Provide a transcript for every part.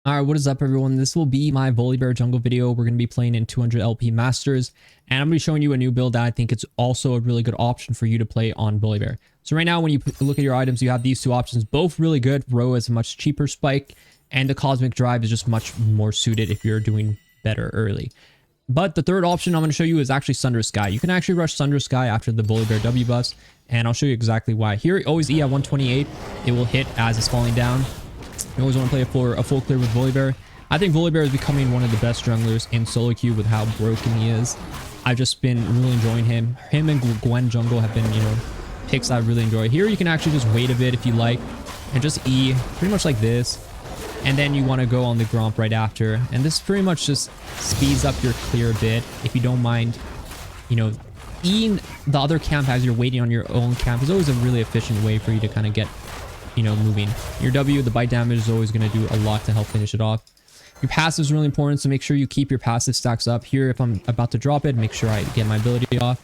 Alright, what is up everyone? This will be my Volibear jungle video. We're going to be playing in 200 LP Masters, and I'm going to be showing you a new build that I think it's also a really good option for you to play on Volibear. So right now when you look at your items, you have these two options, both really good. Row is a much cheaper spike, and the Cosmic Drive is just much more suited if you're doing better early. But the third option I'm going to show you is actually Sunder Sky. You can actually rush Sunder Sky after the Volibear W buffs, and I'll show you exactly why. Here, always E at 128. It will hit as it's falling down. You always want to play a full clear with Volibear. I think Volibear is becoming one of the best junglers in solo queue with how broken he is. I've just been really enjoying him. Him and Gwen jungle have been, picks I really enjoy. Here you can actually just wait a bit if you like and just E pretty much like this. And then you want to go on the Gromp right after. And this pretty much just speeds up your clear a bit if you don't mind, Eing the other camp as you're waiting on your own camp is always a really efficient way for you to kind of get moving. Your W, the bite damage is always going to do a lot to help finish it off. Your passive is really important, so make sure you keep your passive stacks up. Here, if I'm about to drop it, make sure I get my ability off.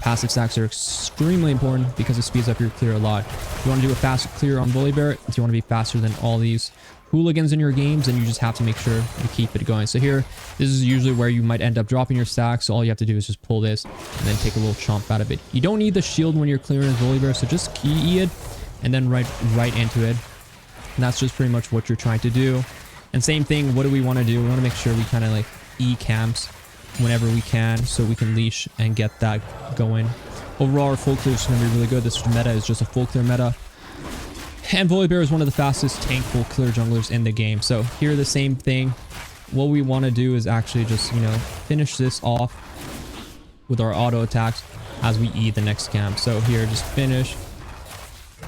Passive stacks are extremely important because it speeds up your clear a lot. If you want to do a fast clear on Volibear, if you want to be faster than all these hooligans in your games, then you just have to make sure you keep it going. So here, this is usually where you might end up dropping your stacks. So all you have to do is just pull this and then take a little chomp out of it. You don't need the shield when you're clearing Volibear, so just key E it and then right into it. And that's just pretty much what you're trying to do. And same thing, what do we want to do? We want to make sure we kind of like E camps whenever we can so we can leash and get that going. Overall, our full clear is going to be really good. This meta is just a full clear meta. And Volibear is one of the fastest tank full clear junglers in the game. So here, the same thing. What we want to do is actually just, finish this off with our auto attacks as we E the next camp. So here, just finish.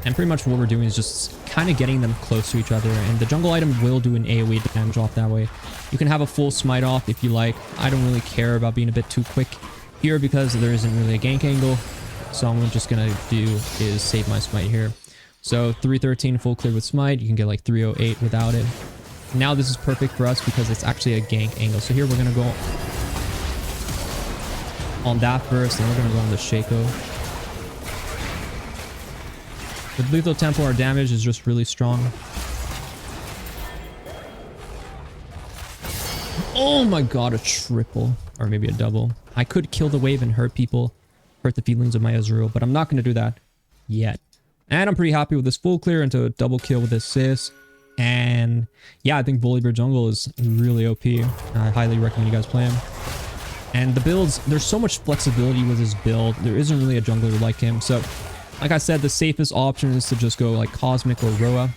And pretty much what we're doing is just kind of getting them close to each other. And the jungle item will do an AoE damage off that way. You can have a full smite off if you like. I don't really care about being a bit too quick here because there isn't really a gank angle. So I'm just going to do is save my smite here. So 313 full clear with smite. You can get like 308 without it. Now this is perfect for us because it's actually a gank angle. So here we're going to go on that first, and we're going to go on the Shaco. With Lethal Tempo, our damage is just really strong. Oh my god, a triple. Or maybe a double. I could kill the wave and hurt people. Hurt the feelings of my Ezreal, but I'm not going to do that yet. And I'm pretty happy with this full clear into a double kill with assist. And yeah, I think Volibear jungle is really OP. I highly recommend you guys play him. And the builds, there's so much flexibility with his build. There isn't really a jungler like him, so like I said, the safest option is to just go like Cosmic or Roa.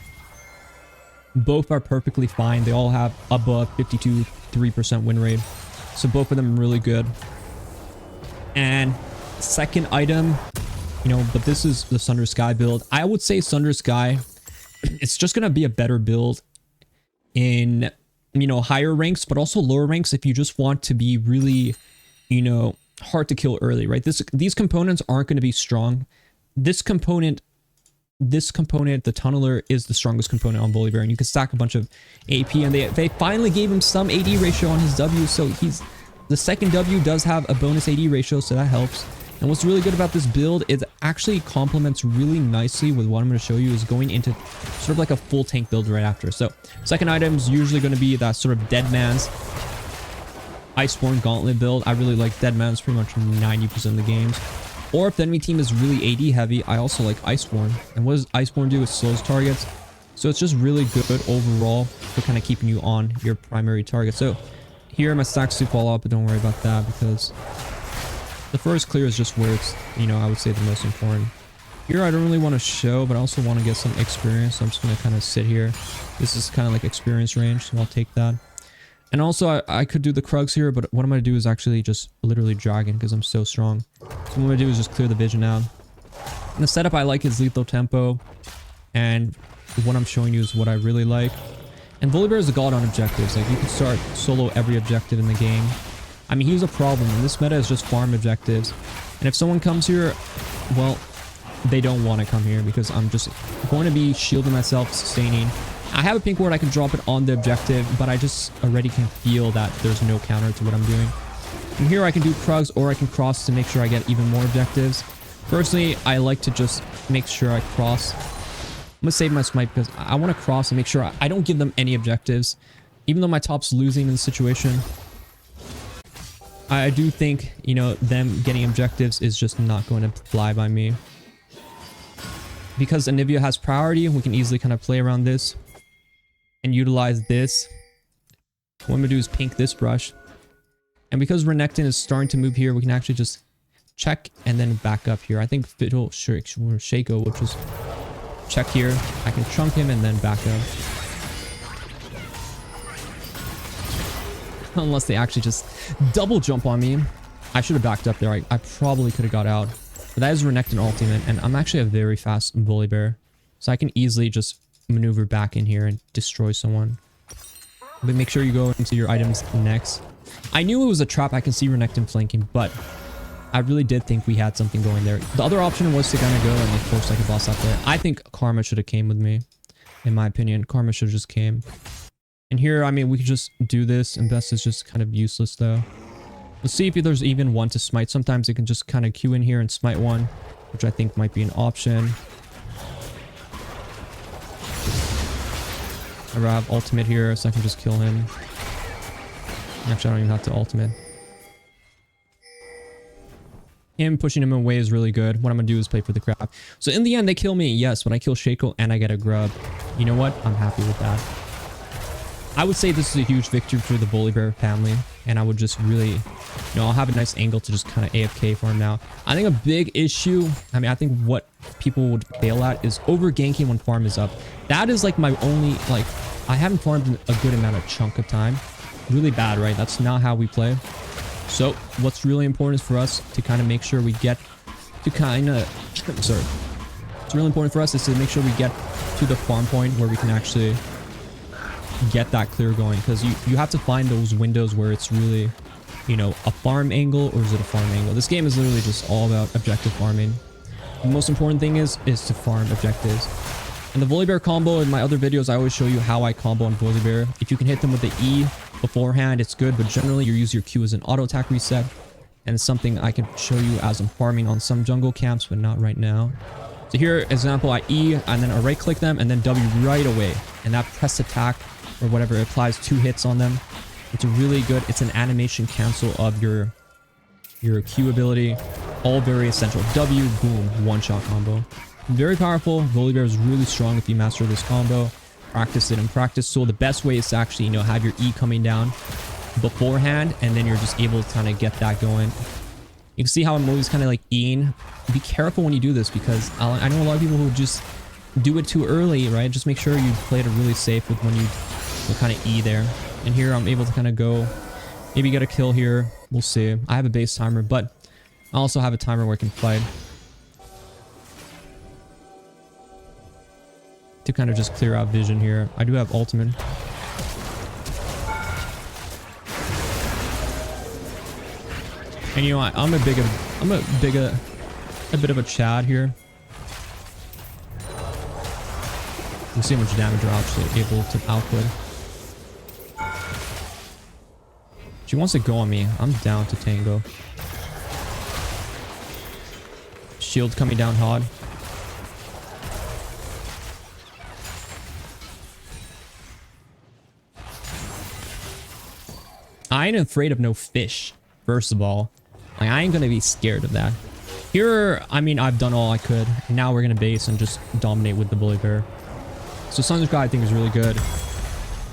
Both are perfectly fine. They all have above 52.3% win rate. So both of them are really good. And second item, but this is the Sunder Sky build. I would say Sunder Sky, it's just going to be a better build in, higher ranks, but also lower ranks if you just want to be really, hard to kill early, right? These components aren't going to be strong. This component, the tunneler, is the strongest component on Volibear, and you can stack a bunch of AP, and they finally gave him some AD ratio on his W, so the second W does have a bonus AD ratio, so that helps. And what's really good about this build is it actually complements really nicely with what I'm going to show you is going into sort of like a full tank build right after. So second item is usually going to be that sort of Dead Man's Iceborne Gauntlet build. I really like Dead Man's pretty much 90% of the games. Or if the enemy team is really AD heavy, I also like Iceborne. And what does Iceborne do? It slows targets. So it's just really good overall for kind of keeping you on your primary target. So here my stacks do fall off, but don't worry about that because the first clear is just where it's, I would say the most important. Here I don't really want to show, but I also want to get some experience. So I'm just going to kind of sit here. This is kind of like experience range, so I'll take that. And also, I could do the Krugs here, but what I'm going to do is actually just literally dragon because I'm so strong. So what I'm going to do is just clear the vision out. And the setup I like is Lethal Tempo. And what I'm showing you is what I really like. And Volibear is a god on objectives. Like, you can start solo every objective in the game. I mean, he was a problem. And this meta is just farm objectives. And if someone comes here, well, they don't want to come here because I'm just going to be shielding myself, sustaining. I have a pink ward, I can drop it on the objective, but I just already can feel that there's no counter to what I'm doing. And here I can do Krugs or I can cross to make sure I get even more objectives. Personally, I like to just make sure I cross. I'm going to save my smite because I want to cross and make sure I don't give them any objectives. Even though my top's losing in this situation, I do think, you know, them getting objectives is just not going to fly by me. Because Anivia has priority, we can easily kind of play around this and utilize this. What I'm going to do is pink this brush. And because Renekton is starting to move here, we can actually just check and then back up here. I think Fiddle Shaco, which is check here. I can chunk him and then back up. Unless they actually just double jump on me. I should have backed up there. I probably could have got out. But that is Renekton ultimate, and I'm actually a very fast Volibear. So I can easily just maneuver back in here and destroy someone. But make sure you go into your items next. I knew it was a trap. I can see Renekton flanking, but I really did think we had something going there. The other option was to kind of go and like force like a boss out there. I think Karma should have came with me. In my opinion, Karma should have just came. And here, I mean, we could just do this, and Best is just kind of useless though. Let's see if there's even one to smite. Sometimes it can just kind of queue in here and smite one, which I think might be an option. I have ultimate here, so I can just kill him. Actually, I don't even have to ultimate. Him pushing him away is really good. What I'm gonna do is play for the crap. So in the end, they kill me, yes, but I kill Shaco and I get a grub. You know what? I'm happy with that. I would say this is a huge victory for the Volibear family, and I would just really, you know, I'll have a nice angle to just kind of AFK for him now. I think a big issue, I mean, I think what people would fail at is over ganking when farm is up. That is like my only, like, I haven't farmed a good amount of chunk of time. Really bad, right? That's not how we play. So what's really important is for us to kind of make sure we get to kind of, sorry. What's really important for us is to make sure we get to the farm point where we can actually get that clear going, because you have to find those windows where it's really, you know, a farm angle, or is it a farm angle? This game is literally just all about objective farming. The most important thing is to farm objectives. And the Volibear combo, in my other videos, I always show you how I combo on Volibear. If you can hit them with the E beforehand, it's good, but generally you use your Q as an auto attack reset, and it's something I can show you as I'm farming on some jungle camps, but not right now. So here, example, I E, and then I right click them, and then W right away, and that press attack or whatever, it applies 2 hits on them. It's a really good, it's an animation cancel of your Q ability. All very essential. W, boom, one-shot combo. Very powerful. Volibear is really strong if you master this combo. Practice it in practice. So the best way is to actually, you know, have your E coming down beforehand, and then you're just able to kind of get that going. You can see how I'm always kind of like Eing. Be careful when you do this, because I know a lot of people who just do it too early, right? Just make sure you play it really safe with when you kind of E there. And here I'm able to kind of go, maybe get a kill here. We'll see. I have a base timer, but I also have a timer where I can fight to kind of just clear out vision here. I do have ultimate. And you know, I'm a bit of a Chad here. You see how much damage we're actually able to output. She wants to go on me. I'm down to tango. Shield coming down hard. I ain't afraid of no fish, first of all. Like, I ain't gonna be scared of that. Here, I mean, I've done all I could. Now we're gonna base and just dominate with the Volibear. So Sun's Guy I think is really good.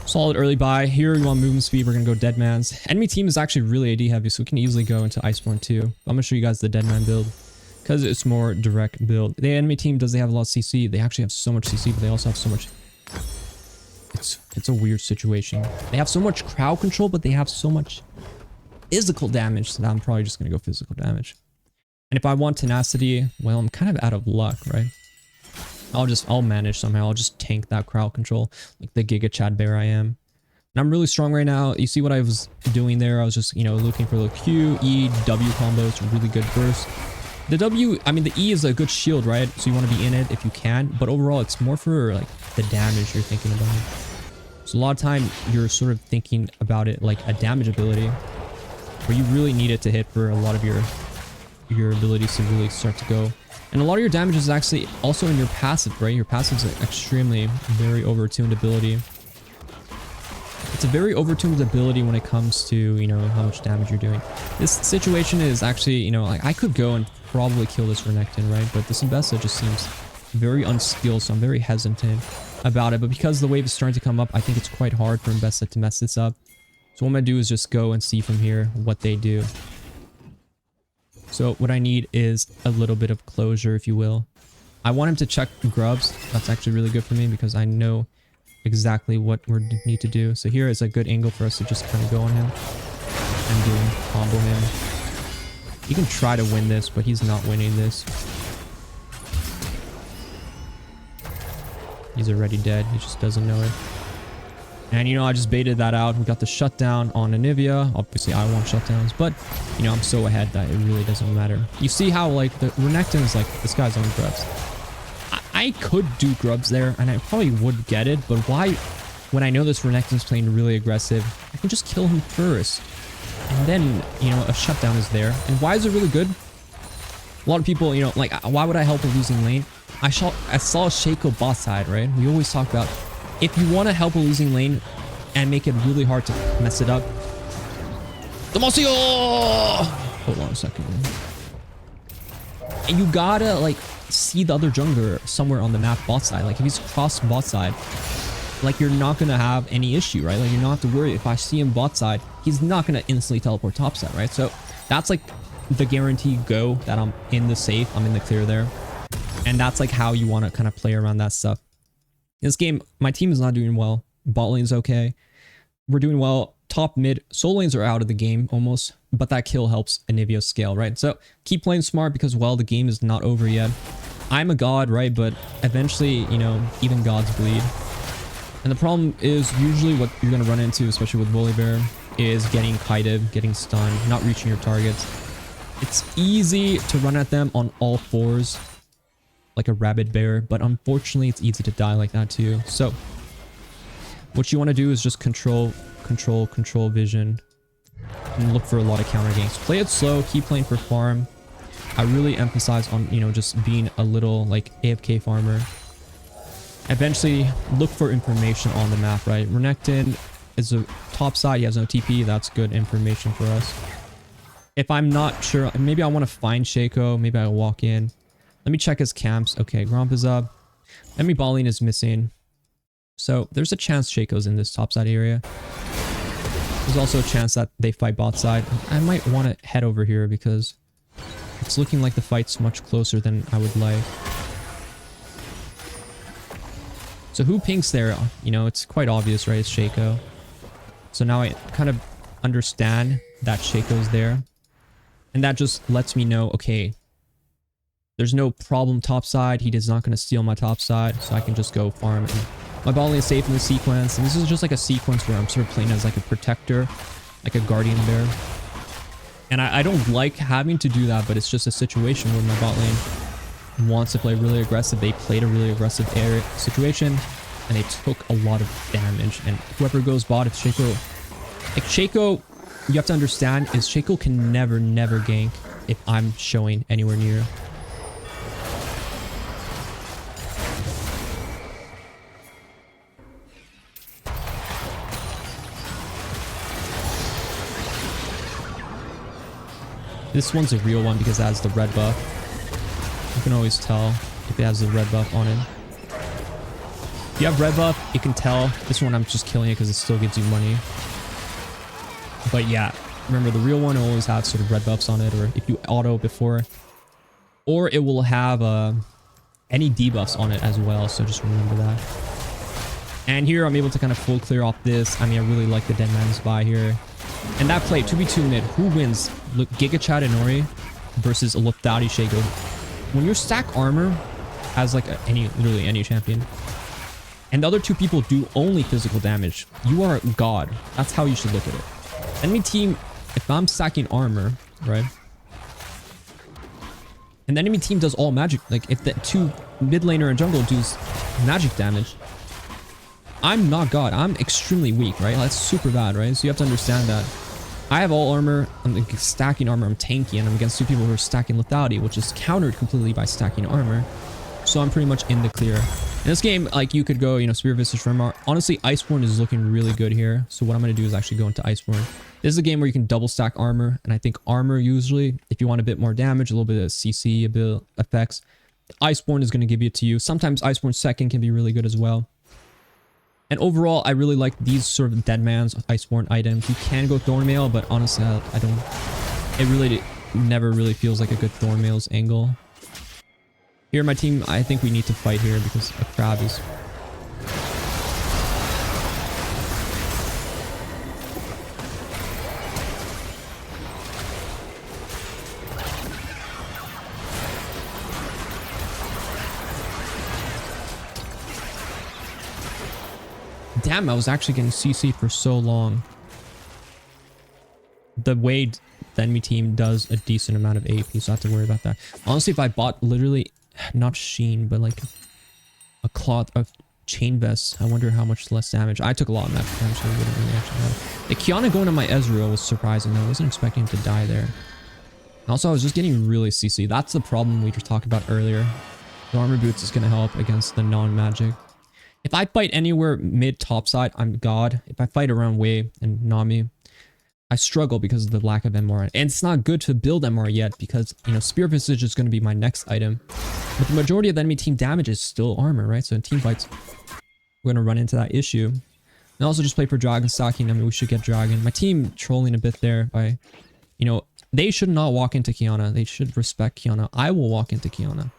Solid early buy. Here you want movement speed, we're gonna go Deadman's. Enemy team is actually really AD heavy, so we can easily go into Iceborne too. I'm gonna show you guys the Deadman build, because it's more direct build. The enemy team, does they have a lot of CC? They actually have so much CC, but they also have so much... It's a weird situation. They have so much crowd control, but they have so much physical damage, so I'm probably just gonna go physical damage. And if I want tenacity, well, I'm kind of out of luck, right? I'll manage somehow. I'll just tank that crowd control like the Giga Chad Bear I am. And I'm really strong right now. You see what I was doing there? I was just, you know, looking for the Q, E, W combo. It's a really good burst. The W, I mean, the E is a good shield, right? So you want to be in it if you can. But overall, it's more for like the damage you're thinking about. So a lot of time you're sort of thinking about it like a damage ability, where you really need it to hit for a lot of your abilities to really start to go. And a lot of your damage is actually also in your passive, right? Your passive is an extremely very over-tuned ability. It's a very overtuned ability when it comes to, you know, how much damage you're doing. This situation is actually, you know, like I could go and probably kill this Renekton, right? But this Imbessa just seems very unskilled, so I'm very hesitant about it. But because the wave is starting to come up, I think it's quite hard for Imbessa to mess this up. So what I'm going to do is just go and see from here what they do. So what I need is a little bit of closure, if you will. I want him to check grubs. That's actually really good for me because I know exactly what we need to do. So here is a good angle for us to just kind of go on him and do combo him. You can try to win this, but he's not winning this. He's already dead. He just doesn't know it. And, you know, I just baited that out. We got the shutdown on Anivia. Obviously, I want shutdowns, but, you know, I'm so ahead that it really doesn't matter. You see how, like, the Renekton is like, this guy's on grubs. I could do grubs there, and I probably would get it, but why, when I know this Renekton's playing really aggressive, I can just kill him first. And then, you know, a shutdown is there. And why is it really good? A lot of people, you know, like, why would I help a losing lane? I saw Shaco bot side, right? We always talk about, if you want to help a losing lane and make it really hard to mess it up, Demasio! Hold on a second. And you gotta, like, see the other jungler somewhere on the map bot side. Like, if he's cross bot side, like, you're not gonna have any issue, right? Like, you're not have to worry. If I see him bot side, he's not gonna instantly teleport top side, right? So that's like the guaranteed go that I'm in the safe, I'm in the clear there. And that's like how you want to kind of play around that stuff. In this game, my team is not doing well. Bot lane's okay. We're doing well. Top mid, soul lanes are out of the game almost, but that kill helps Anivia scale, right? So keep playing smart because, well, the game is not over yet. I'm a god, right? But eventually, you know, even gods bleed. And the problem is usually what you're going to run into, especially with Volibear, is getting kited, getting stunned, not reaching your targets. It's easy to run at them on all fours, like a rabid bear, but unfortunately it's easy to die like that too. So what you want to do is just control vision and look for a lot of counter ganks. Play it slow, keep playing for farm. I really emphasize on, you know, just being a little like AFK farmer. Eventually look for information on the map, right? Renekton is a top side, he has no TP, that's good information for us. If I'm not sure, maybe I want to find Shaco, maybe I'll walk in. Let me check his camps. Okay, Gromp is up. Enemy bot lane is missing. So there's a chance Shaco's in this topside area. There's also a chance that they fight bot side. I might want to head over here because it's looking like the fight's much closer than I would like. So who pinks there? You know, it's quite obvious, right? It's Shaco. So now I kind of understand that Shaco's there. And that just lets me know, okay, there's no problem top side. He is not going to steal my top side, so I can just go farm. And my bot lane is safe in the sequence. And this is just like a sequence where I'm sort of playing as like a protector, like a guardian bear. And I don't like having to do that, but it's just a situation where my bot lane wants to play really aggressive. They played a really aggressive area situation, and they took a lot of damage. And whoever goes bot, if Shaco... Like, Shaco, you have to understand, is Shaco can never gank if I'm showing anywhere near. This one's a real one because it has the red buff. You can always tell if it has the red buff on it. If you have red buff, you can tell. This one I'm just killing it because it still gives you money. But yeah, remember the real one will always have sort of red buffs on it, or if you auto before. Or it will have any debuffs on it as well, so just remember that. And here I'm able to kind of full clear off this. I mean, I really like the Dead Man's Buy here. And that play, 2v2 mid, who wins? Look, Giga Chad Inori versus a Lothari Shaco. When your stack armor has like literally any champion, and the other two people do only physical damage, you are a god. That's how you should look at it. Enemy team, if I'm stacking armor, right? And the enemy team does all magic, like if the two mid laner and jungle do magic damage, I'm not god. I'm extremely weak, right? That's super bad, right? So you have to understand that. I have all armor. I'm like stacking armor. I'm tanky, and I'm against two people who are stacking lethality, which is countered completely by stacking armor. So I'm pretty much in the clear. In this game, like, you could go, you know, Spear Visage Remar. Honestly, Iceborne is looking really good here. So what I'm going to do is actually go into Iceborne. This is a game where you can double stack armor. And I think armor usually, if you want a bit more damage, a little bit of CC, a bit of effects, Iceborne is going to give it to you. Sometimes Iceborne second can be really good as well. And overall, I really like these sort of Deadman's Iceborne items. You can go Thornmail, but honestly, I don't... It really never really feels like a good Thornmail's angle. Here, my team, I think we need to fight here because a crab is... Damn, I was actually getting CC for so long. The way the enemy team does a decent amount of AP, so I have to worry about that. Honestly, if I bought literally, not Sheen, but like a cloth of chain vest, I wonder how much less damage. I took a lot of that damage, so I wouldn't really actually have. The Kiana going to my Ezreal was surprising though. I wasn't expecting him to die there. Also, I was just getting really CC. That's the problem we were talking about earlier. The armor boots is going to help against the non-magic. If I fight anywhere mid-top side, I'm God. If I fight around Wei and Nami, I struggle because of the lack of MR. And it's not good to build MR yet because, you know, Spear Visage is going to be my next item. But the majority of the enemy team damage is still armor, right? So in team fights, we're going to run into that issue. And also just play for Dragon stacking. I mean, we should get Dragon. My team trolling a bit there by, you know, they should not walk into Kiana. They should respect Kiana. I will walk into Kiana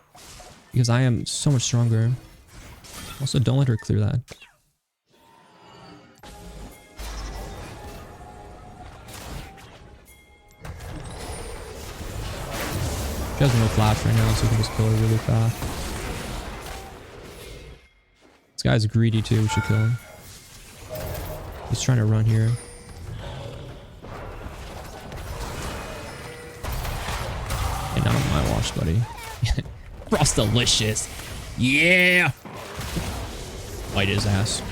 because I am so much stronger. Also, don't let her clear that. She has no flash right now, so we can just kill her really fast. This guy's greedy too, we should kill him. He's trying to run here. And not on my watch, buddy. Frost delicious. Yeah! Fight his ass.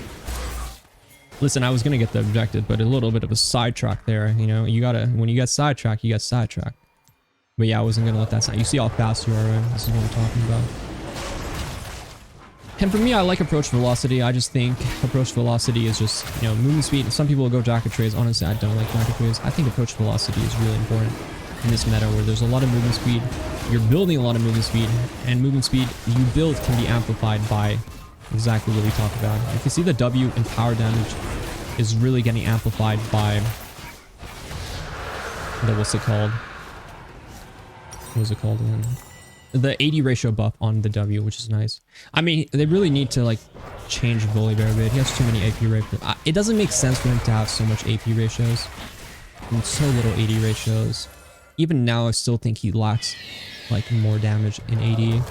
Listen, I was gonna get the objective, but a little bit of a sidetrack there. You know, you gotta, when you get sidetracked, you get sidetracked. But yeah, I wasn't gonna let that sound. You see how fast you are, right? This is what I'm talking about. And for me, I like approach velocity. I just think approach velocity is just, you know, movement speed. Some people will go jacket trades. Honestly, I don't like jacket trades. I think approach velocity is really important in this meta where there's a lot of movement speed. You're building a lot of movement speed, and movement speed you build can be amplified by exactly what we talked about. You can see the W and power damage is really getting amplified by the, what's it called? What was it called again? The 80 ratio buff on the W, which is nice. I mean, they really need to like change Volibear a bit. He has too many AP ratios. It doesn't make sense for him to have so much AP ratios and so little 80 ratios. Even now, I still think he lacks like more damage in AD.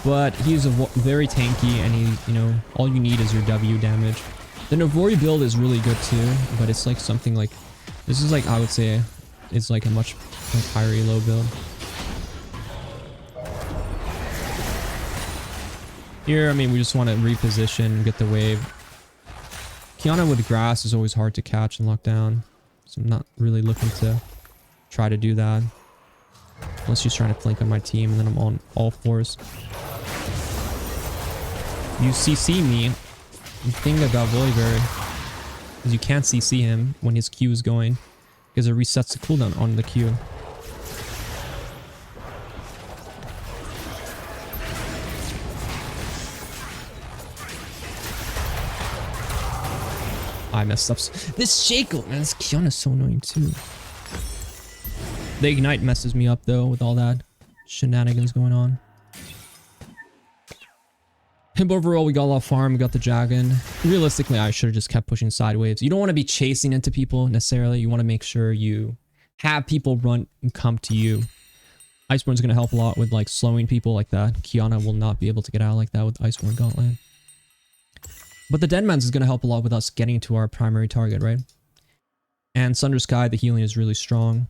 But he's very tanky, and he, you know, all you need is your W damage. The Navori build is really good too, but it's like something like, this is like, I would say, it's like a much like, higher elo build. Here, I mean, we just want to reposition and get the wave. Kiana with grass is always hard to catch and lock down, so I'm not really looking to try to do that. Unless she's trying to flank on my team, and then I'm on all fours. You CC me. The thing about Volibear is you can't CC him when his Q is going, because it resets the cooldown on the Q. I messed up. This Shaco, man, this Kiana's so annoying too. The Ignite messes me up though with all that shenanigans going on. But overall, we got a lot of farm, we got the dragon. Realistically, I should have just kept pushing sideways. You don't want to be chasing into people necessarily. You want to make sure you have people run and come to you. Iceborne's going to help a lot with like slowing people like that. Kiana will not be able to get out like that with Iceborne Gauntlet. But the Deadman's is going to help a lot with us getting to our primary target, right? And Sunder Sky, the healing is really strong.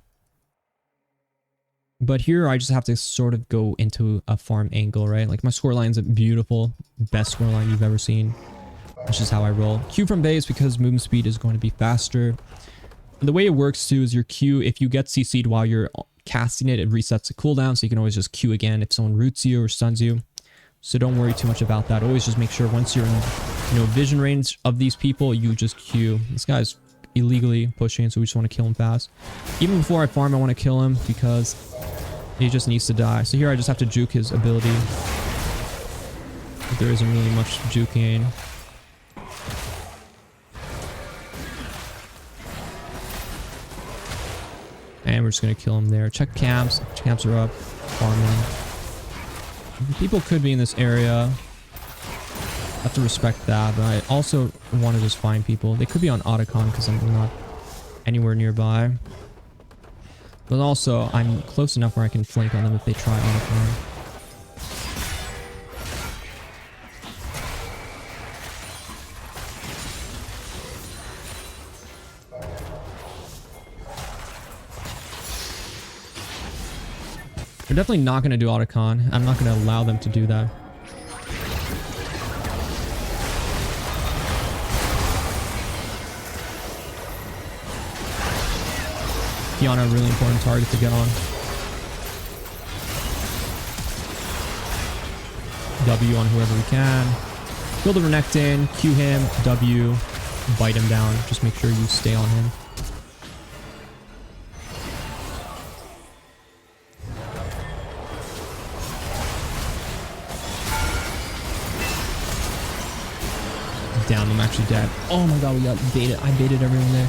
But here I just have to sort of go into a farm angle, right? Like my scoreline's a beautiful, best scoreline you've ever seen. Which is how I roll. Q from base because movement speed is going to be faster. And the way it works too is your Q, if you get CC'd while you're casting it, it resets the cooldown. So you can always just Q again if someone roots you or stuns you. So don't worry too much about that. Always just make sure once you're in, you know, vision range of these people, you just Q. This guy's illegally pushing, so we just want to kill him fast. Even before I farm, I want to kill him because he just needs to die. So here I just have to juke his ability. But there isn't really much juking. And we're just going to kill him there. Check camps. Camps are up. Farming. People could be in this area. I have to respect that, but I also want to just find people. They could be on Otacon because I'm not anywhere nearby. But also, I'm close enough where I can flank on them if they try Otacon. They're definitely not going to do Otacon. I'm not going to allow them to do that. Kiana, a really important target to get on. W on whoever we can. Kill the Renekton, Q him, W, bite him down. Just make sure you stay on him. Down, I'm actually dead. Oh my god, we got baited. I baited everyone there.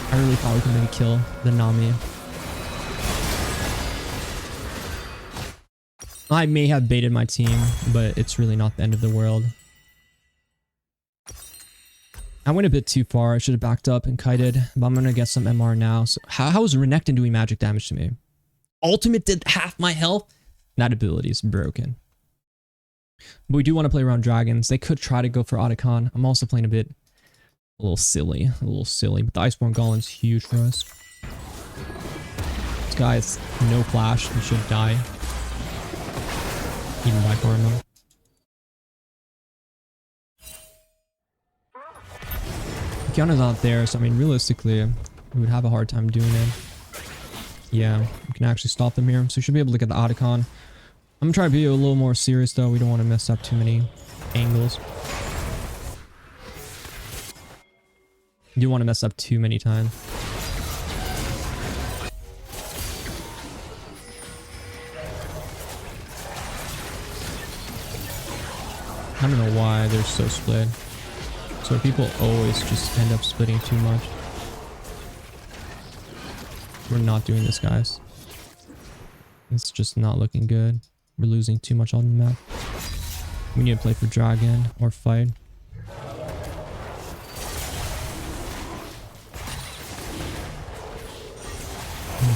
I really thought we could maybe kill the Nami. I may have baited my team, but it's really not the end of the world. I went a bit too far. I should have backed up and kited, but I'm going to get some MR now. So how is Renekton doing magic damage to me? Ultimate did half my health? That ability is broken. But we do want to play around dragons. They could try to go for Otacon. I'm also playing a little silly. But the Iceborne Golem's huge for us. This guy has no flash. He should die. Even by Karma. Kiana's not there, so I mean, realistically, we would have a hard time doing it. Yeah, we can actually stop them here. So we should be able to get the Otacon. I'm gonna try to be a little more serious though. We don't want to mess up too many angles. You don't want to mess up too many times. I don't know why they're so split. So people always just end up splitting too much. We're not doing this, guys. It's just not looking good. We're losing too much on the map. We need to play for dragon or fight.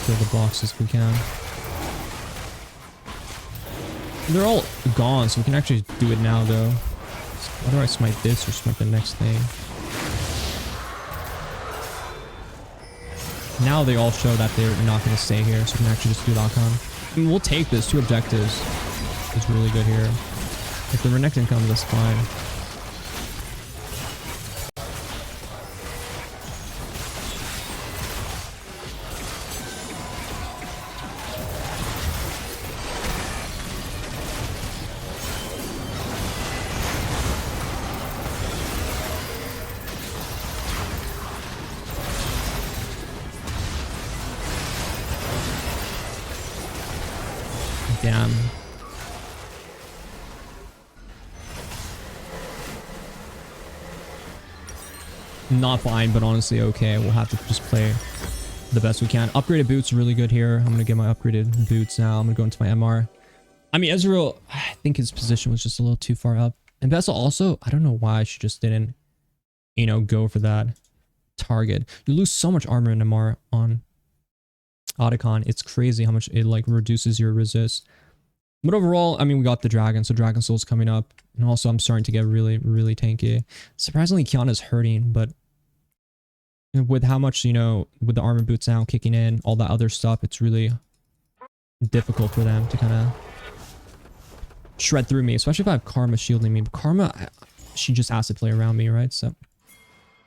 Kill the boxes if we can. They're all gone, so we can actually do it now though. Whether I smite this or smite the next thing. Now they all show that they're not going to stay here, so we can actually just do Otacon. I mean, we'll take this. 2 objectives is really good here. If the Renekton comes, that's fine. Damn. Not fine, but honestly okay. We'll have to just play the best we can. Upgraded boots are really good here. I'm gonna get my upgraded boots now. I'm gonna go into my MR. I mean, Ezreal, I think his position was just a little too far up. And Vessel also, I don't know why she just didn't, you know, go for that target. You lose so much armor in MR on Otacon. It's crazy how much it like reduces your resist. But overall, I mean, we got the dragon, so Dragon Soul's coming up. And also, I'm starting to get really, really tanky. Surprisingly, Kiana's hurting, but with how much, you know, with the armor boots now kicking in, all that other stuff, it's really difficult for them to kind of shred through me, especially if I have Karma shielding me. But Karma, she just has to play around me, right? So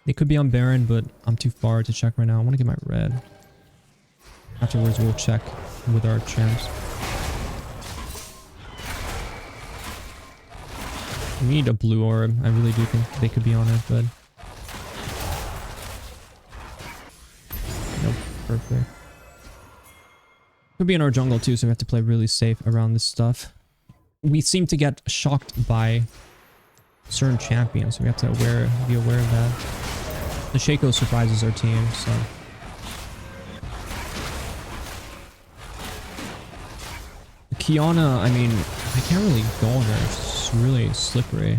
they could be on Baron, but I'm too far to check right now. I want to get my red. Afterwards, we'll check with our champs. We need a blue orb. I really do think they could be on it, but... Nope, perfect. Could be in our jungle too, so we have to play really safe around this stuff. We seem to get shocked by certain champions, so we have to be aware of that. The Shaco surprises our team, so... Kiana, I mean, I can't really go on her. It's really slippery.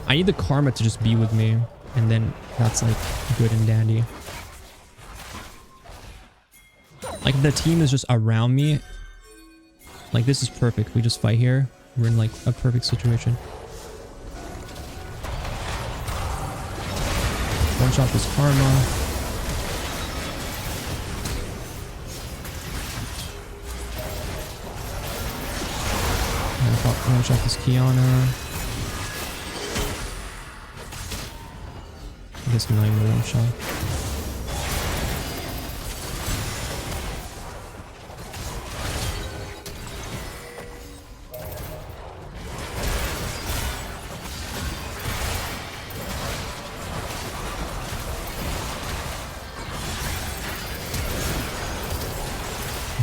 I need the karma to just be with me, and then that's like good and dandy. Like if the team is just around me, like this is perfect. We just fight here. We're in like a perfect situation. One shot this karma. One shot this Kiana. I guess 9 more one shot.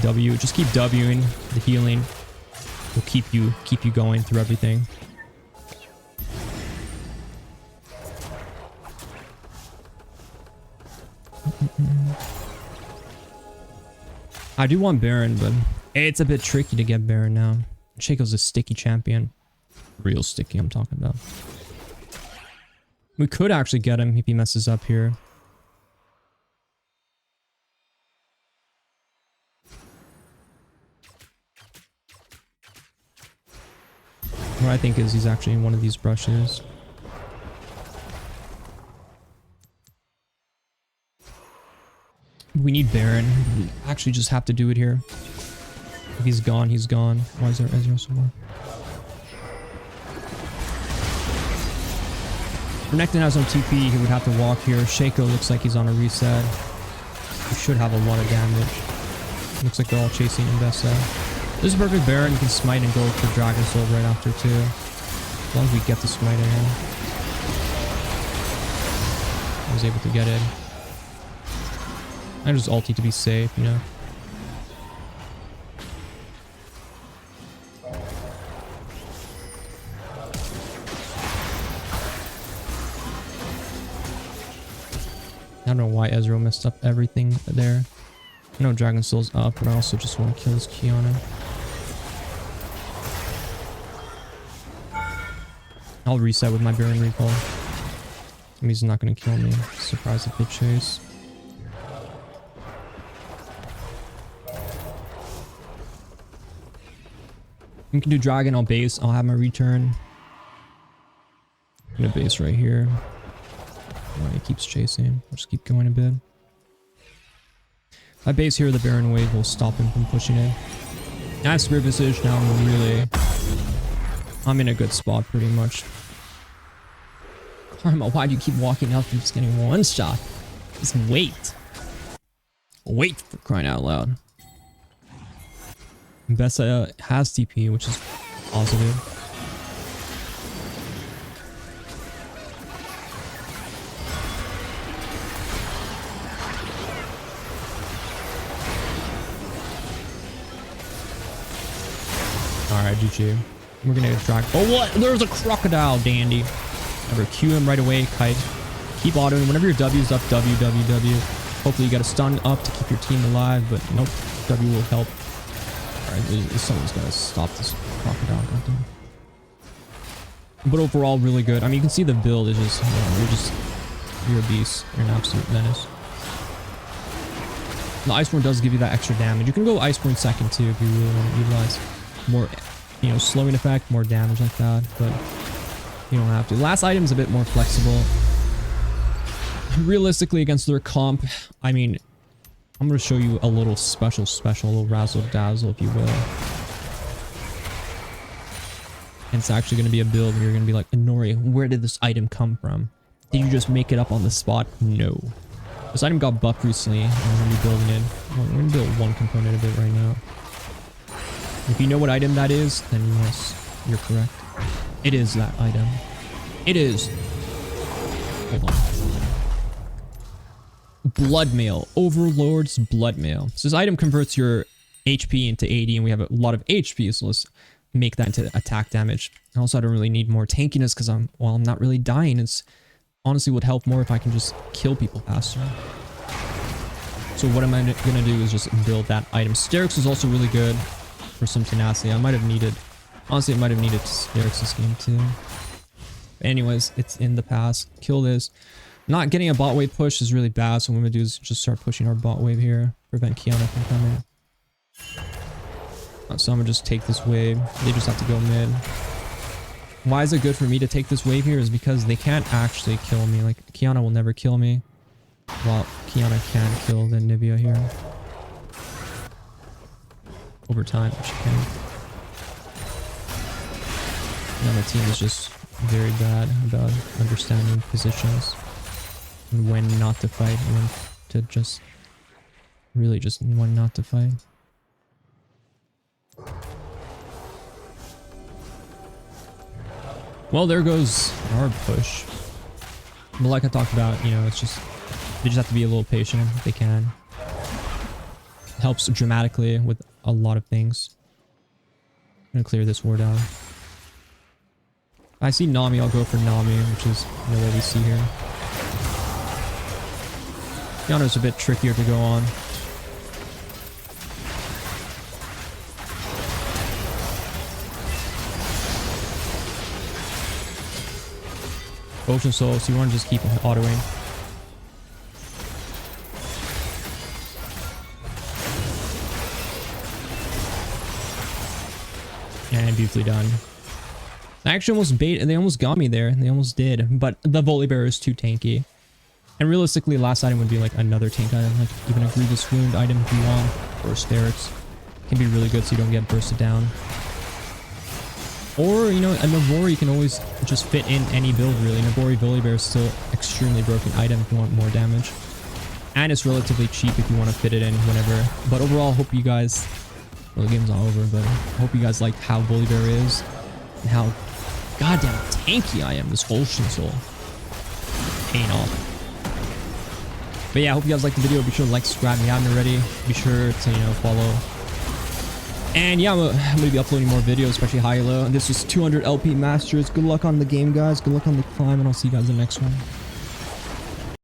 W, just keep Wing the healing. Will keep you going through everything. I do want Baron, but it's a bit tricky to get Baron now. Shaco's a sticky champion. Real sticky, I'm talking about. We could actually get him if he messes up here. What I think is he's actually in one of these brushes. We need Baron. We actually just have to do it here. If he's gone, he's gone. Why is there Ezreal somewhere? Renekton has no TP. He would have to walk here. Shaco looks like he's on a reset. He should have a lot of damage. Looks like they're all chasing Investa. This is a perfect Baron. You can smite and go for Dragon Soul right after too. As long as we get the smite in. I was able to get it. I just ulti to be safe, you know. I don't know why Ezreal messed up everything there. I know Dragon Soul's up, but I also just want to kill this Kiana. I'll reset with my Baron recall. He's not going to kill me. Surprise if they chase. We can do Dragon, I'll base. I'll have my return. I'm going to base right here. Oh, he keeps chasing. I'll just keep going a bit. If I base here, the Baron wave will stop him from pushing it. I have Spirit Visage now. I'm in a good spot pretty much. Karma, why do you keep walking up and just getting one shot? Just wait. Wait, for crying out loud. Investa has TP, which is positive. Alright, GG. We're gonna get dragged. Oh, what? There's a crocodile, dandy. Never Q him right away, kite. Keep autoing. Whenever your W's up, W. Hopefully you get a stun up to keep your team alive, but nope. W will help. Alright, someone's gotta stop this crocodile. Goddamn. But overall, really good. I mean, you can see the build is just, you're a beast. You're an absolute menace. The Iceborne does give you that extra damage. You can go Iceborne second too if you really want to utilize more, you know, slowing effect, more damage like that, but you don't have to. Last item's a bit more flexible. Realistically, against their comp, I mean, I'm going to show you a little special, a little razzle dazzle, if you will. And it's actually going to be a build, and you're going to be like, Inori, where did this item come from? Did you just make it up on the spot? No. This item got buffed recently, and I'm going to be building it. Well, we're going to build one component of it right now. If you know what item that is, then yes, you're correct. It is that item. It is. Hold on. Blood Mail. Overlord's Blood Mail. So this item converts your HP into AD, and we have a lot of HP, so let's make that into attack damage. And also, I don't really need more tankiness because I'm not really dying. It's honestly would help more if I can just kill people faster. So what am I gonna do is just build that item. Sterix is also really good for some tenacity. I might have needed, honestly, I might have needed Sterix this game too. But anyways, it's in the past. Kill this. Not getting a bot wave push is really bad, so what I'm gonna do is just start pushing our bot wave here. Prevent Kiana from coming. So I'm gonna just take this wave. They just have to go mid. Why is it good for me to take this wave here? Is because they can't actually kill me. Like, Kiana will never kill me. Well, Kiana can kill the Nivea here. Over time, she can. Now the team is just very bad about understanding positions. And when not to fight. And when to just... Really just when not to fight. Well, there goes our push. But like I talked about, you know, it's just... They just have to be a little patient if they can. It helps dramatically with a lot of things. I'm gonna clear this ward out. I see Nami, I'll go for Nami, which is what we see here. Yano's a bit trickier to go on. Ocean Soul, so you want to just keep autoing. And beautifully done. I actually almost bait, and they almost got me there. They almost did, but the Volibear is too tanky. And realistically, last item would be like another tank item, like even a Grievous Wound item if you want, or a Sterix. Can be really good so you don't get bursted down. Or, you know, a Navori can always just fit in any build, really. Navori Volibear is still extremely broken item if you want more damage. And it's relatively cheap if you want to fit it in whenever. But overall, hope you guys... Well, the game's not over, but I hope you guys liked how Volibear is. And how goddamn tanky I am, this Ocean Soul. Paying off. But yeah, I hope you guys liked the video. Be sure to like, subscribe if you haven't already. Be sure to, you know, follow. And yeah, I'm going to be uploading more videos, especially high-low. And this was 200 LP Masters. Good luck on the game, guys. Good luck on the climb, and I'll see you guys in the next one.